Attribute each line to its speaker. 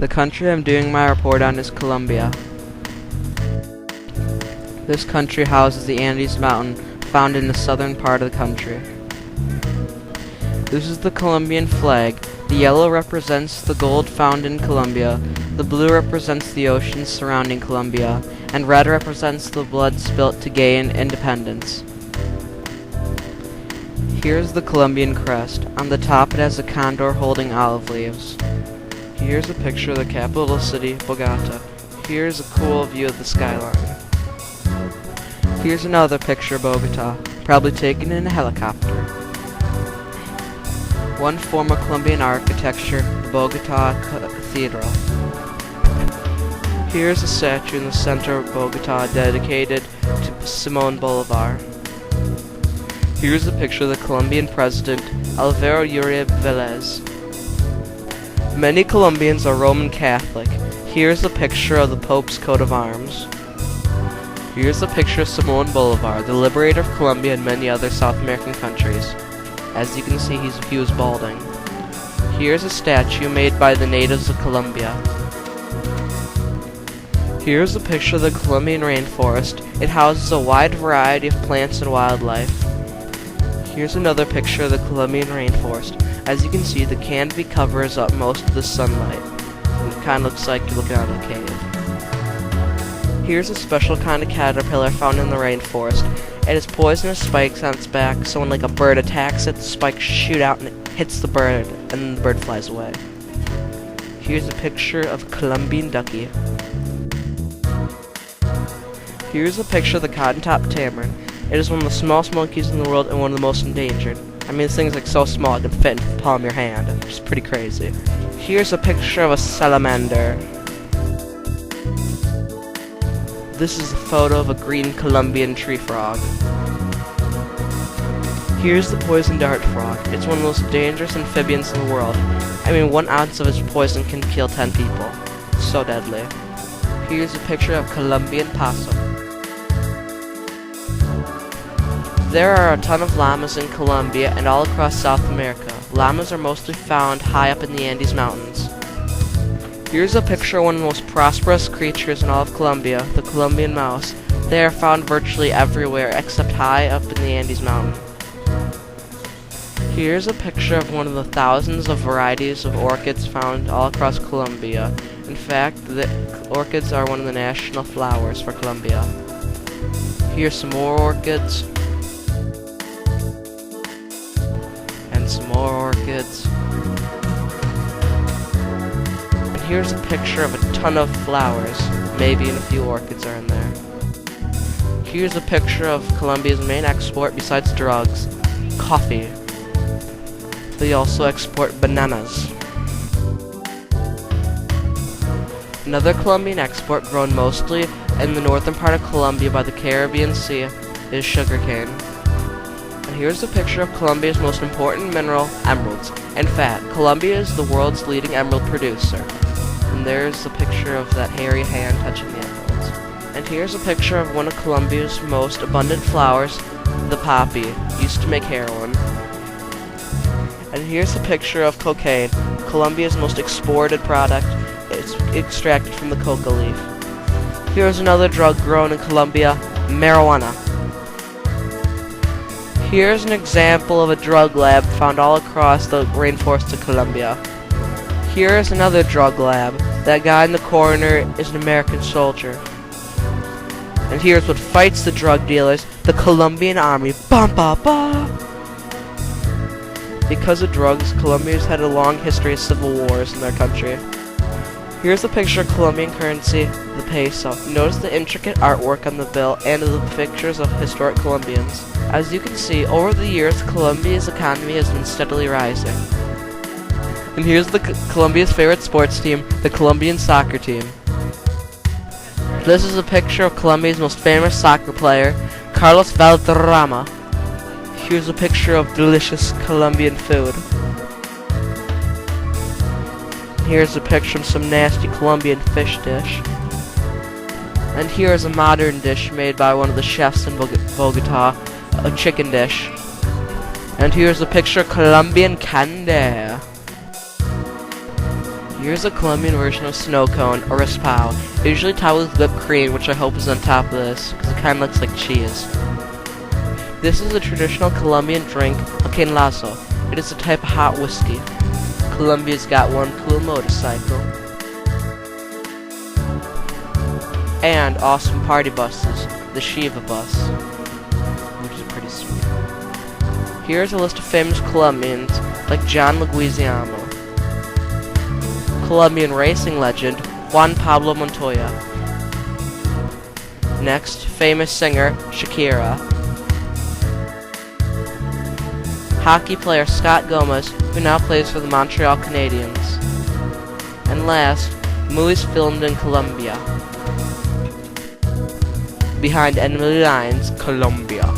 Speaker 1: The country I'm doing my report on is Colombia. This country houses the Andes Mountain, found in the southern part of the country. This is the Colombian flag. The yellow represents the gold found in Colombia, the blue represents the oceans surrounding Colombia, and red represents the blood spilt to gain independence. Here's the Colombian crest. On the top it has a condor holding olive leaves. Here's a picture of the capital city, Bogota. Here's a cool view of the skyline. Here's another picture of Bogota, probably taken in a helicopter. One form of Colombian architecture, the Bogota Cathedral. Here's a statue in the center of Bogota dedicated to Simón Bolivar. Here's a picture of the Colombian president, Álvaro Uribe Vélez. Many Colombians are Roman Catholic. Here's a picture of the Pope's coat of arms. Here's a picture of Simón Bolivar, the liberator of Colombia and many other South American countries. As you can see, he was balding. Here's a statue made by the natives of Colombia. Here's a picture of the Colombian rainforest. It houses a wide variety of plants and wildlife. Here's another picture of the Colombian rainforest. As you can see, the canopy covers up most of the sunlight. It kind of looks like you're looking out of a cave. Here's a special kind of caterpillar found in the rainforest. It has poisonous spikes on its back, so when like a bird attacks it, the spikes shoot out and it hits the bird, and then the bird flies away. Here's a picture of Colombian ducky. Here's a picture of the cotton-top tamarin. It is one of the smallest monkeys in the world and one of the most endangered. I mean, this thing's like so small it can fit in the palm of your hand. It's pretty crazy. Here's a picture of a salamander. This is a photo of a green Colombian tree frog. Here's the poison dart frog. It's one of the most dangerous amphibians in the world. I mean, 1 ounce of its poison can kill 10 people. It's so deadly. Here's a picture of Colombian possum. There are a ton of llamas in Colombia and all across South America. Llamas are mostly found high up in the Andes Mountains. Here's a picture of one of the most prosperous creatures in all of Colombia, the Colombian mouse. They are found virtually everywhere except high up in the Andes Mountain. Here's a picture of one of the thousands of varieties of orchids found all across Colombia. In fact, the orchids are one of the national flowers for Colombia. Here's some more orchids. And some more orchids. And here's a picture of a ton of flowers. Maybe a few orchids are in there. Here's a picture of Colombia's main export besides drugs, coffee. They also export bananas. Another Colombian export grown mostly in the northern part of Colombia by the Caribbean Sea is sugarcane. And here's a picture of Colombia's most important mineral, emeralds. In fact, Colombia is the world's leading emerald producer. And there's a picture of that hairy hand touching the emeralds. And here's a picture of one of Colombia's most abundant flowers, the poppy, used to make heroin. And here's a picture of cocaine, Colombia's most exported product. It's extracted from the coca leaf. Here's another drug grown in Colombia, marijuana. Here's an example of a drug lab found all across the rainforest of Colombia. Here's another drug lab. That guy in the corner is an American soldier. And here's what fights the drug dealers, the Colombian army. Bum, ba, ba. Because of drugs, Colombia's had a long history of civil wars in their country. Here's a picture of Colombian currency, the peso. Notice the intricate artwork on the bill and the pictures of historic Colombians. As you can see, over the years, Colombia's economy has been steadily rising. And here's Colombia's favorite sports team, the Colombian soccer team. This is a picture of Colombia's most famous soccer player, Carlos Valderrama. Here's a picture of delicious Colombian food. Here's a picture of some nasty Colombian fish dish. And here's a modern dish made by one of the chefs in Bogota, a chicken dish. And here's a picture of Colombian candy. Here's a Colombian version of snow cone, or raspao, usually topped with whipped cream, which I hope is on top of this, because it kind of looks like cheese. This is a traditional Colombian drink, a quenlazo. It is a type of hot whiskey. Colombia's got one cool motorcycle. And awesome party buses, the Shiva bus, which is pretty sweet. Here's a list of famous Colombians, like John Leguizamo. Colombian racing legend, Juan Pablo Montoya. Next, famous singer, Shakira. Hockey player Scott Gomez, who now plays for the Montreal Canadiens. And last, movies filmed in Colombia. Behind enemy lines, Colombia.